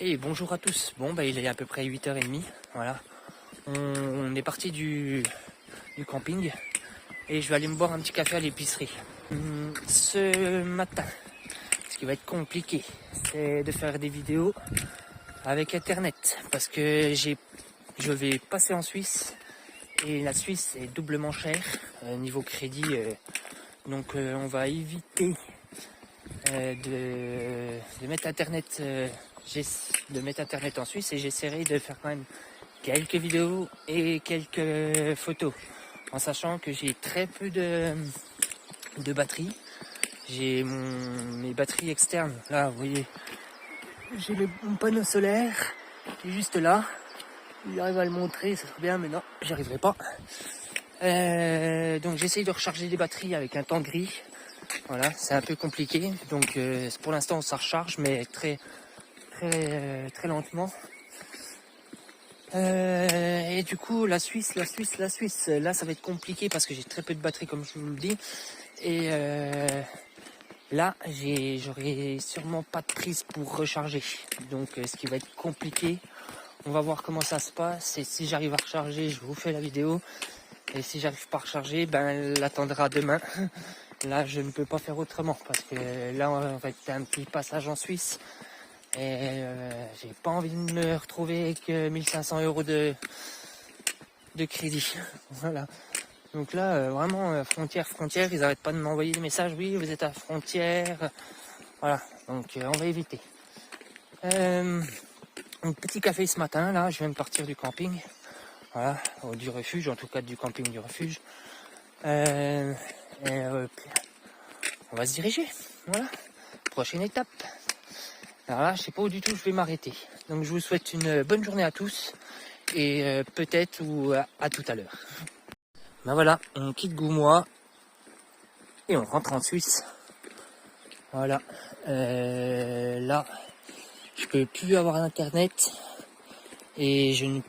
Et bonjour à tous. Bon il est à peu près 8h30. Voilà. On est parti du camping et je vais aller me boire un petit café à l'épicerie. Ce matin, ce qui va être compliqué, c'est de faire des vidéos avec internet parce que je vais passer en Suisse et la Suisse est doublement chère niveau crédit. Donc on va éviter de mettre internet en Suisse et j'essaierai de faire quand même quelques vidéos et quelques photos en sachant que j'ai très peu de batterie. J'ai mes batteries externes là, vous voyez, j'ai mon panneau solaire qui est juste là. Il arrive à le montrer, ça serait bien, mais non, j'y arriverai pas. Donc j'essaye de recharger les batteries avec un temps gris. Voilà, c'est un peu compliqué, donc pour l'instant ça recharge, mais très lentement. Et du coup la Suisse, là ça va être compliqué parce que j'ai très peu de batterie comme je vous le dis. Et là j'aurai sûrement pas de prise pour recharger. Donc ce qui va être compliqué, on va voir comment ça se passe. Et si j'arrive à recharger, je vous fais la vidéo. Et si j'arrive pas à recharger, ben elle attendra demain. Là je ne peux pas faire autrement parce que là on va être un petit passage en Suisse. Et j'ai pas envie de me retrouver avec 1500 € de crédit. Voilà. Donc là, vraiment, frontière, ils arrêtent pas de m'envoyer des messages. Oui, vous êtes à frontière. Voilà. Donc on va éviter. Un petit café ce matin. Là, je viens de partir du camping. Voilà, du refuge, en tout cas du camping du refuge. On va se diriger. Voilà. Prochaine étape. Alors là, je sais pas où du tout je vais m'arrêter. Donc je vous souhaite une bonne journée à tous et peut-être ou à tout à l'heure. Ben voilà, on quitte Goumois et on rentre en Suisse. Voilà. Là, je peux plus avoir internet et je ne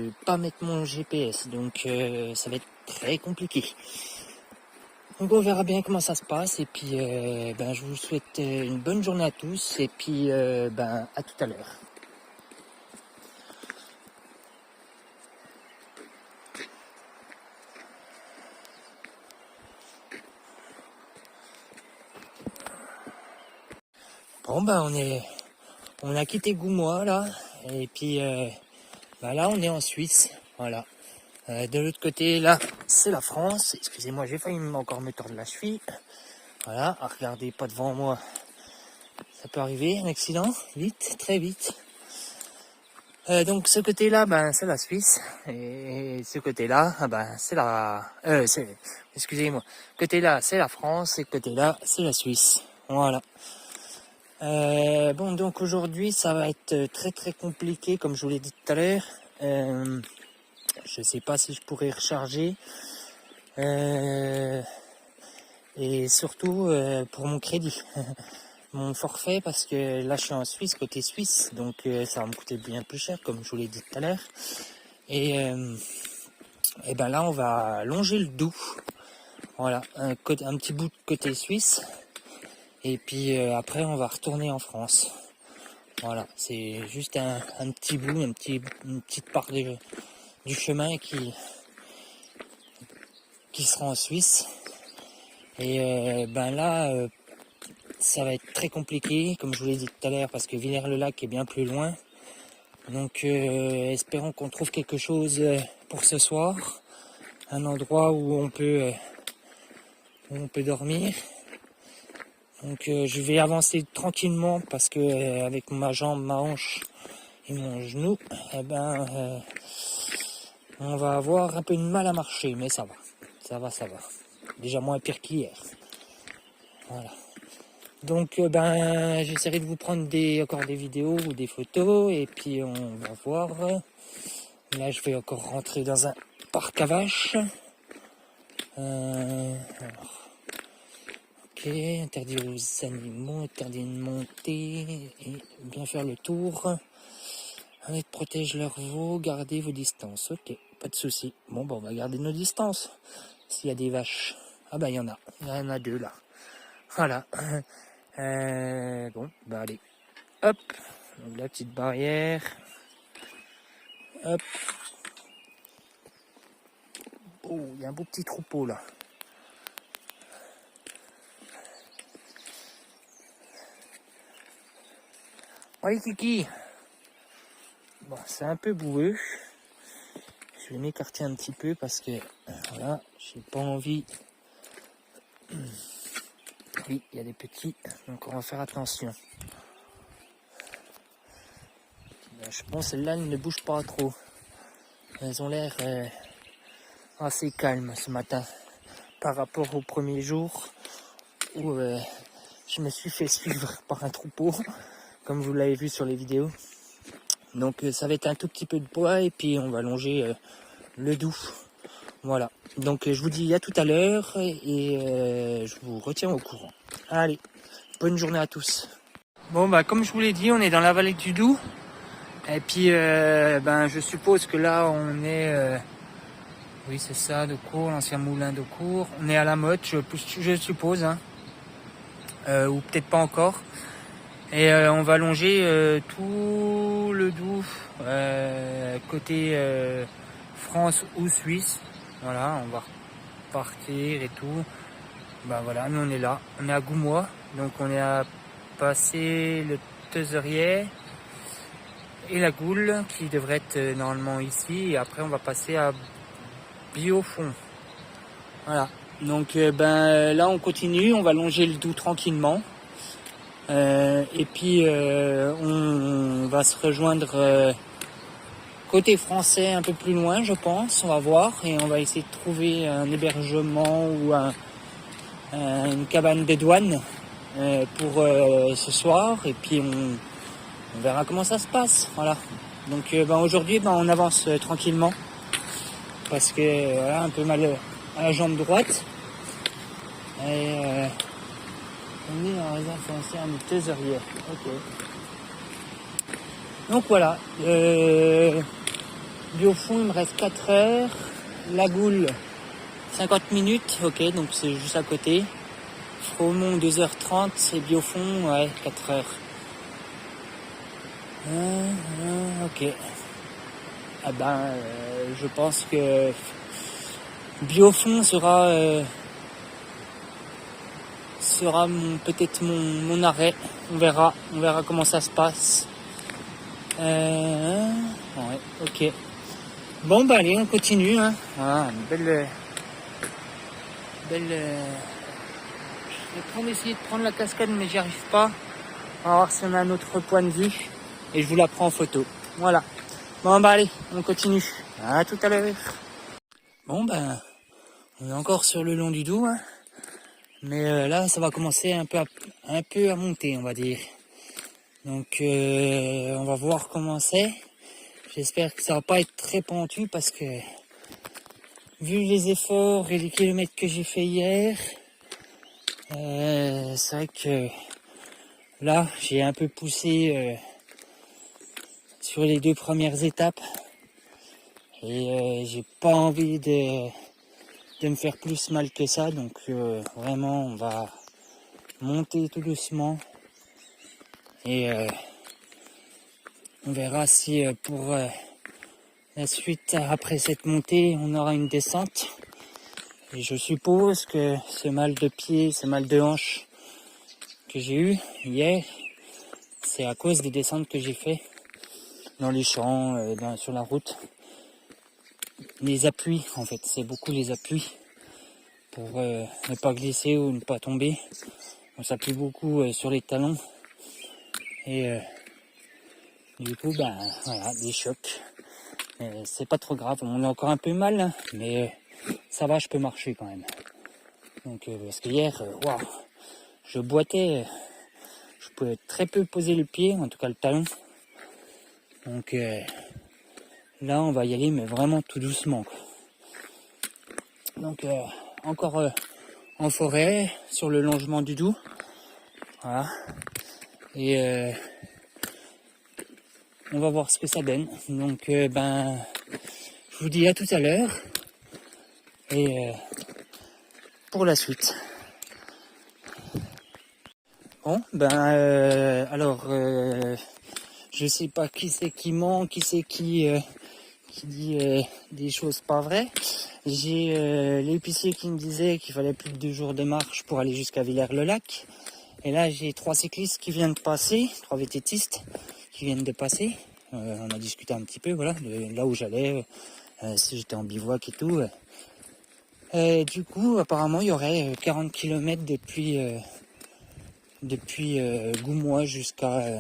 peux pas mettre mon GPS. Donc ça va être très compliqué. Donc on verra bien comment ça se passe et puis je vous souhaite une bonne journée à tous et puis à tout à l'heure. Bon on a quitté Goumois là et puis là on est en Suisse, voilà. De l'autre côté là c'est la France. Excusez-moi, j'ai failli encore me tordre la cheville. Voilà, regardez pas devant moi. Ça peut arriver, un accident, vite, très vite. Donc ce côté-là, c'est la Suisse. Et ce côté-là, c'est excusez-moi. Côté-là, c'est la France. Et côté-là, c'est la Suisse. Voilà. Donc aujourd'hui, ça va être très très compliqué, comme je vous l'ai dit tout à l'heure. Je sais pas si je pourrais recharger. Et surtout pour mon crédit. Mon forfait, parce que là je suis en Suisse, côté Suisse, donc ça va me coûter bien plus cher comme je vous l'ai dit tout à l'heure. Et là on va longer le Doubs, voilà, un petit bout de côté Suisse, et puis après on va retourner en France. Voilà, c'est juste un petit bout, une petite part du chemin qui sera en Suisse. Et là ça va être très compliqué, comme je vous l'ai dit tout à l'heure, parce que Villers-le-Lac est bien plus loin. Donc espérons qu'on trouve quelque chose pour ce soir. Un endroit où on peut dormir. Donc je vais avancer tranquillement parce que avec ma jambe, ma hanche et mon genou, on va avoir un peu de mal à marcher, mais ça va. Ça va. Déjà moins pire qu'hier. Voilà. Donc j'essaierai de vous prendre encore des vidéos ou des photos et puis on va voir. Là je vais encore rentrer dans un parc à vaches. Ok, interdit aux animaux, interdit de monter et bien faire le tour. Allez, protège leurs veaux, gardez vos distances. Ok, pas de souci. Bon, on va garder nos distances. S'il y a des vaches. Ah il y en a. Il y en a deux là. Voilà. Allez. Hop, donc la petite barrière. Hop. Oh, il y a un beau petit troupeau là. Oui, Kiki. Bon, c'est un peu boueux. Je vais m'écarter un petit peu parce que voilà, j'ai pas envie. Oui, il y a des petits, donc on va faire attention. Je pense que celles-là, elles ne bougent pas trop. Elles ont l'air assez calmes ce matin par rapport au premier jour où je me suis fait suivre par un troupeau, comme vous l'avez vu sur les vidéos. Donc ça va être un tout petit peu de bois et puis on va longer le Doubs. Voilà. Donc je vous dis à tout à l'heure et je vous retiens au courant. Allez, bonne journée à tous. Bon bah comme je vous l'ai dit, on est dans la vallée du Doubs. Et puis je suppose que là on est oui c'est ça, de Cours, l'ancien moulin de Cours. On est à la Motte, je suppose, hein. Ou peut-être pas encore. Et on va longer tout le Doubs côté France ou Suisse. Voilà, on va repartir et tout. Bah voilà, nous on est là, on est à Goumois, donc on est à passer le Teuzerier et la Goule qui devrait être normalement ici, et après on va passer à Biofond. Voilà, donc là on continue, on va longer le Doubs tranquillement. Et puis on va se rejoindre côté français un peu plus loin, je pense, on va voir, et on va essayer de trouver un hébergement ou une cabane des douanes pour ce soir, et puis on verra comment ça se passe. Voilà. Donc aujourd'hui on avance tranquillement parce que voilà, un peu mal à la jambe droite, et on est en réserve foncière du Teuzerier. Ok. Donc voilà, Biofond il me reste 4 heures, la Goule 50 minutes, ok, donc c'est juste à côté. Fromont 2h30 et Biofond, ouais, 4 heures. Ok. Ah je pense que Biofond sera peut-être mon arrêt. On verra comment ça se passe. Ouais, ok. Bon allez, on continue. Hein. Voilà, une belle. Je vais prendre essayer de prendre la cascade, mais j'y arrive pas. On va voir si on a un autre point de vue et je vous la prends en photo. Voilà. Bon allez, on continue. À tout à l'heure. Bon on est encore sur le long du Doubs, hein. Mais là ça va commencer un peu à monter, on va dire. Donc on va voir comment c'est. J'espère que ça va pas être très pentu parce que vu les efforts et les kilomètres que j'ai fait hier, c'est vrai que là j'ai un peu poussé sur les 2 premières étapes et j'ai pas envie de me faire plus mal que ça, donc vraiment on va monter tout doucement et on verra si pour la suite après cette montée on aura une descente. Et je suppose que ce mal de pied, ce mal de hanche que j'ai eu hier, c'est à cause des descentes que j'ai fait dans les champs, sur la route. Les appuis, en fait, c'est beaucoup les appuis pour ne pas glisser ou ne pas tomber. On s'appuie beaucoup sur les talons et du coup, voilà, des chocs. C'est pas trop grave, on a encore un peu mal, hein, mais ça va, je peux marcher quand même. Donc, parce que hier, waouh, je boitais, je pouvais très peu poser le pied, en tout cas le talon. Donc là, on va y aller, mais vraiment tout doucement, quoi. Donc encore en forêt, sur le longement du Doubs. Voilà. Et on va voir ce que ça donne. Donc je vous dis à tout à l'heure. Et pour la suite. Bon, alors, je sais pas qui c'est qui ment, qui c'est qui dit des choses pas vraies. J'ai l'épicier qui me disait qu'il fallait plus de 2 jours de marche pour aller jusqu'à Villers-le-Lac. Et là, j'ai 3 cyclistes qui viennent de passer, 3 VTTistes qui viennent de passer. On a discuté un petit peu, voilà, de là où j'allais, si j'étais en bivouac et tout. Du coup, apparemment, il y aurait 40 km depuis Goumois jusqu'à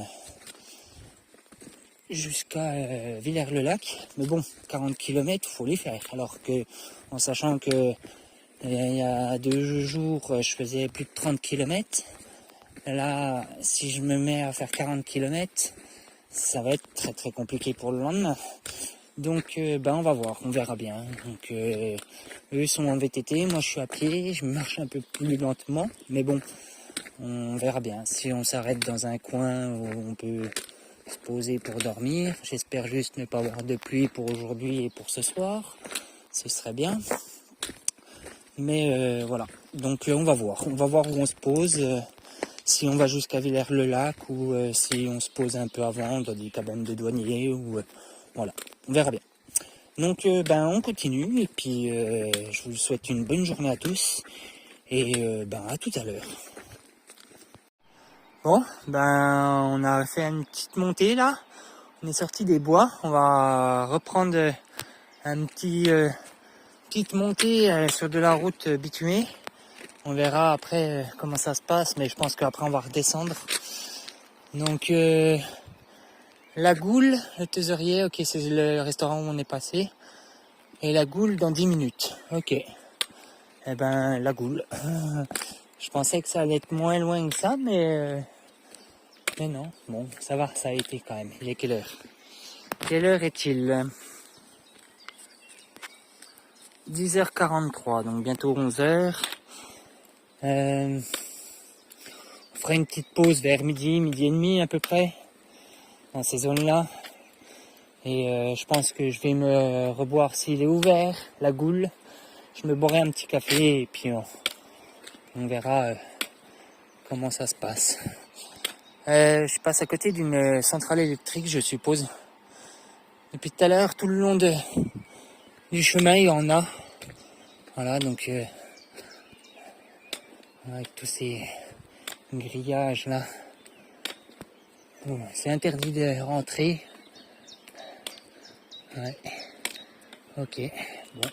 Villers-le-Lac. Mais bon, 40 km, faut les faire. Alors que, en sachant que il y a 2 jours, je faisais plus de 30 km. Là, si je me mets à faire 40 km, ça va être très très compliqué pour le lendemain. Donc, on va voir, on verra bien. Donc, eux sont en VTT, moi je suis à pied, je marche un peu plus lentement. Mais bon, on verra bien. Si on s'arrête dans un coin où on peut se poser pour dormir, j'espère juste ne pas avoir de pluie pour aujourd'hui et pour ce soir. Ce serait bien. Mais voilà, donc on va voir où on se pose. Si on va jusqu'à Villers-le-Lac ou si on se pose un peu avant dans des cabanes de douaniers ou voilà, on verra bien. Donc on continue et puis je vous souhaite une bonne journée à tous et à tout à l'heure. Bon, on a fait une petite montée là. On est sorti des bois. On va reprendre un petite montée sur de la route bitumée. On verra après comment ça se passe, mais je pense qu'après on va redescendre. Donc la Goule, le Teuserier, ok, c'est le restaurant où on est passé. Et la Goule dans 10 minutes, ok. Eh ben la Goule. Je pensais que ça allait être moins loin que ça, mais non. Bon, ça va, ça a été quand même. Il est quelle heure? Quelle heure est-il? 10h43, donc bientôt 11h. On fera une petite pause vers midi et demi à peu près, dans ces zones-là. Et je pense que je vais me reboire s'il est ouvert, la Goule. Je me boirai un petit café et puis on verra comment ça se passe. Je passe à côté d'une centrale électrique, je suppose. Depuis tout à l'heure, tout le long du chemin, il y en a. Voilà, donc avec tous ces grillages là. Bon, c'est interdit de rentrer. Ouais. Ok. Bon.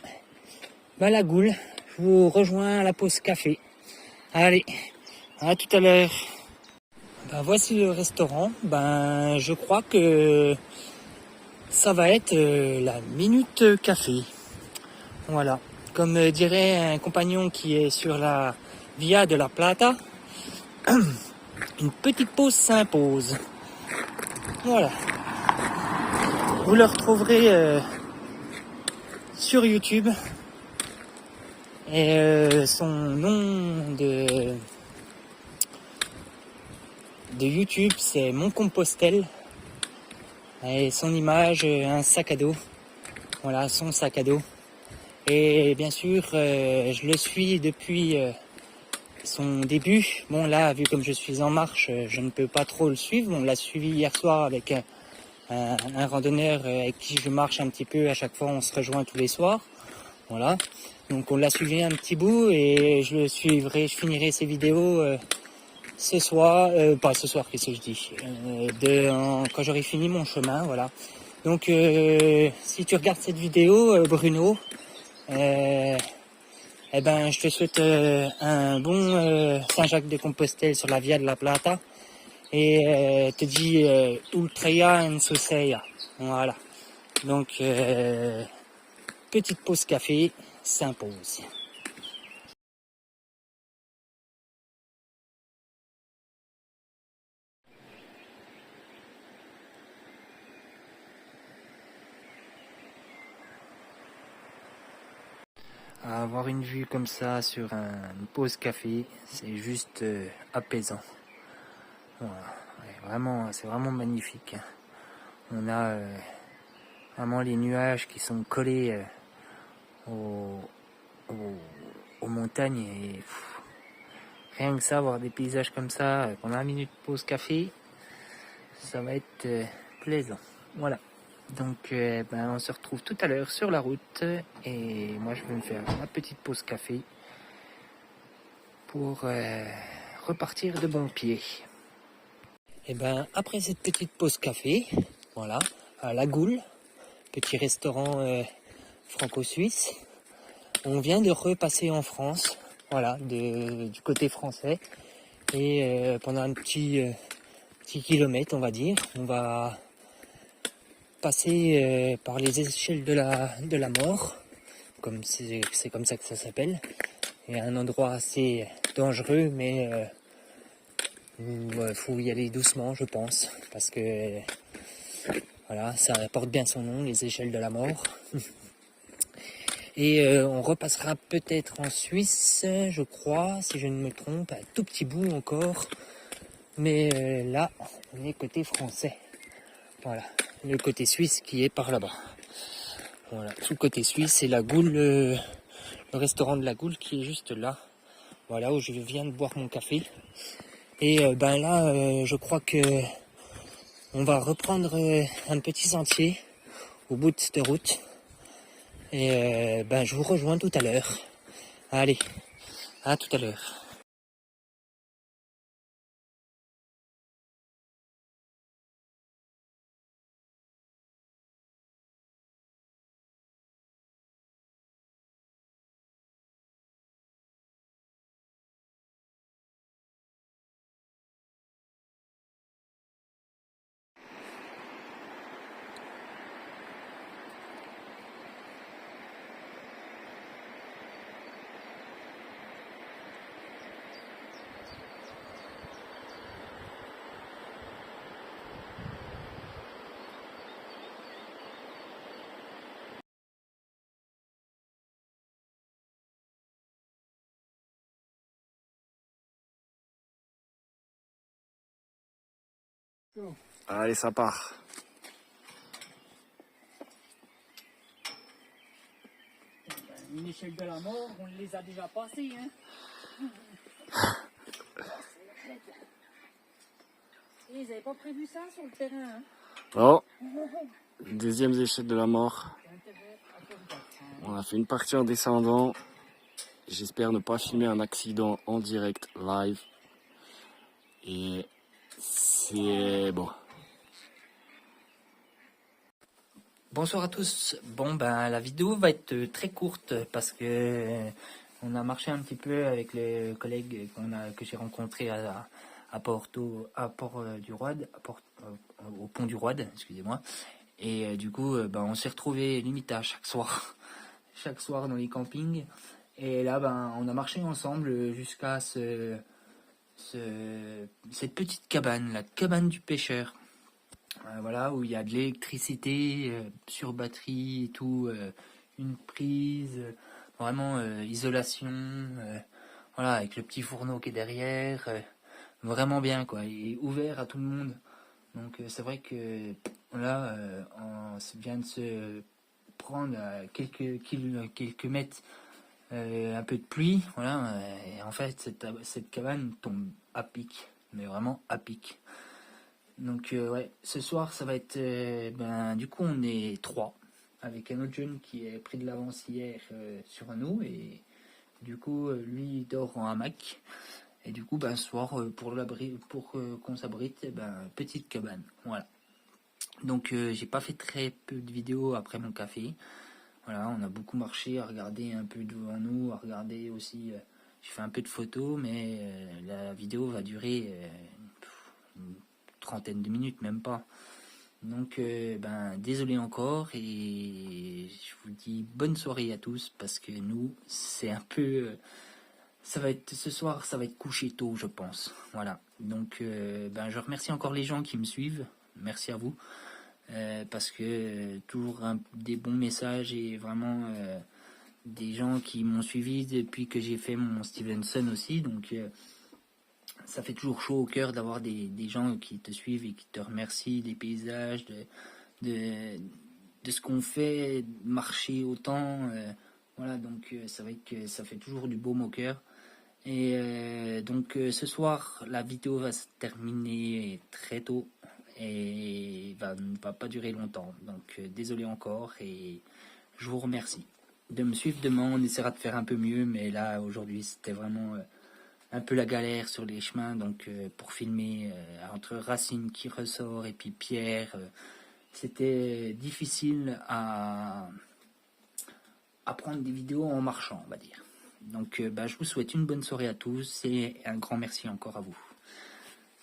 La Goule, je vous rejoins à la pause café. Allez, à tout à l'heure. Voici le restaurant. Je crois que ça va être la minute café. Voilà. Comme dirait un compagnon qui est sur la Via de la Plata, une petite pause s'impose. Voilà. Vous le retrouverez sur YouTube. Et son nom de YouTube, c'est Mon Compostelle. Et son image, un sac à dos. Voilà, son sac à dos. Et bien sûr, je le suis depuis son début. Bon là, vu comme je suis en marche, je ne peux pas trop le suivre. On l'a suivi hier soir avec un randonneur avec qui je marche un petit peu. À chaque fois, on se rejoint tous les soirs. Voilà. Donc on l'a suivi un petit bout et je le suivrai, je finirai ses vidéos ce soir, pas ce soir, qu'est-ce que je dis, quand j'aurai fini mon chemin, voilà. Donc si tu regardes cette vidéo, Bruno, je te souhaite un bon Saint-Jacques-de-Compostelle sur la Via de la Plata et te dis Ultria en Soseia. Voilà. Donc petite pause café s'impose. Avoir une vue comme ça sur une pause café, c'est juste apaisant. Voilà. Ouais, vraiment, c'est vraiment magnifique. On a vraiment les nuages qui sont collés aux montagnes et rien que ça, voir des paysages comme ça pendant 1 minute pause café, ça va être plaisant. Voilà. Donc on se retrouve tout à l'heure sur la route et moi je vais me faire ma petite pause café pour repartir de bon pied. Et après cette petite pause café, voilà, à La Goule, petit restaurant franco-suisse, on vient de repasser en France, voilà, du côté français. Et pendant un petit kilomètre, on va dire, on va passer par les échelles de la mort, comme c'est comme ça que ça s'appelle. Il y a un endroit assez dangereux, mais faut y aller doucement, je pense, parce que voilà, ça porte bien son nom, les échelles de la mort. Et on repassera peut-être en Suisse, je crois, si je ne me trompe, un tout petit bout encore. Mais là, on est côté français. Voilà, le côté suisse qui est par là-bas. Voilà, tout le côté suisse, c'est La Goule, le restaurant de La Goule qui est juste là. Voilà, où je viens de boire mon café. Et là, je crois que on va reprendre un petit sentier au bout de cette route. Et je vous rejoins tout à l'heure. Allez, à tout à l'heure. Allez, ça part. Une échelle de la mort, on les a déjà passées, hein. Ils n'avaient pas prévu ça sur le terrain, hein. Oh, deuxième échelle de la mort. On a fait une partie en descendant. J'espère ne pas filmer un accident en direct live. Et c'est bon. Bonsoir à tous. Bon la vidéo va être très courte parce que on a marché un petit peu avec les collègues que j'ai rencontrés à Porto, à Port du Roide, au pont du Roide, excusez-moi. Et du coup, on s'est retrouvés limite à chaque soir, chaque soir dans les campings. Et là, on a marché ensemble jusqu'à cette petite cabane, la cabane du pêcheur. Voilà, où il y a de l'électricité sur batterie et tout, une prise, vraiment isolation, voilà, avec le petit fourneau qui est derrière, vraiment bien quoi, et ouvert à tout le monde. Donc c'est vrai que là, on vient de se prendre à quelques mètres un peu de pluie, voilà, et en fait cette cabane tombe à pic, mais vraiment à pic. Donc ouais, ce soir ça va être du coup on est trois avec un autre jeune qui a pris de l'avance hier sur nous et du coup lui il dort en hamac et du coup ce soir pour qu'on s'abrite petite cabane, voilà. Donc j'ai pas fait très peu de vidéos après mon café. Voilà, on a beaucoup marché à regarder un peu devant nous, à regarder aussi j'ai fait un peu de photos mais la vidéo va durer une trentaine de minutes, même pas. Donc désolé encore et je vous dis bonne soirée à tous parce que nous c'est un peu ça va être ce soir, ça va être couché tôt je pense. Voilà. Donc je remercie encore les gens qui me suivent. Merci à vous. Parce que toujours des bons messages et vraiment des gens qui m'ont suivi depuis que j'ai fait mon Stevenson aussi. Donc ça fait toujours chaud au cœur d'avoir des gens qui te suivent et qui te remercient des paysages, de, de ce qu'on fait, marcher autant. Voilà, donc c'est vrai que ça fait toujours du baume au cœur. Et donc ce soir, la vidéo va se terminer très tôt et ne va pas durer longtemps. Donc désolé encore et je vous remercie de me suivre. Demain, on essaiera de faire un peu mieux, mais là aujourd'hui c'était vraiment un peu la galère sur les chemins. Donc pour filmer entre Racine qui ressort et puis Pierre, c'était difficile à prendre des vidéos en marchant, on va dire. Donc je vous souhaite une bonne soirée à tous et un grand merci encore à vous.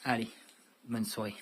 Allez, bonne soirée.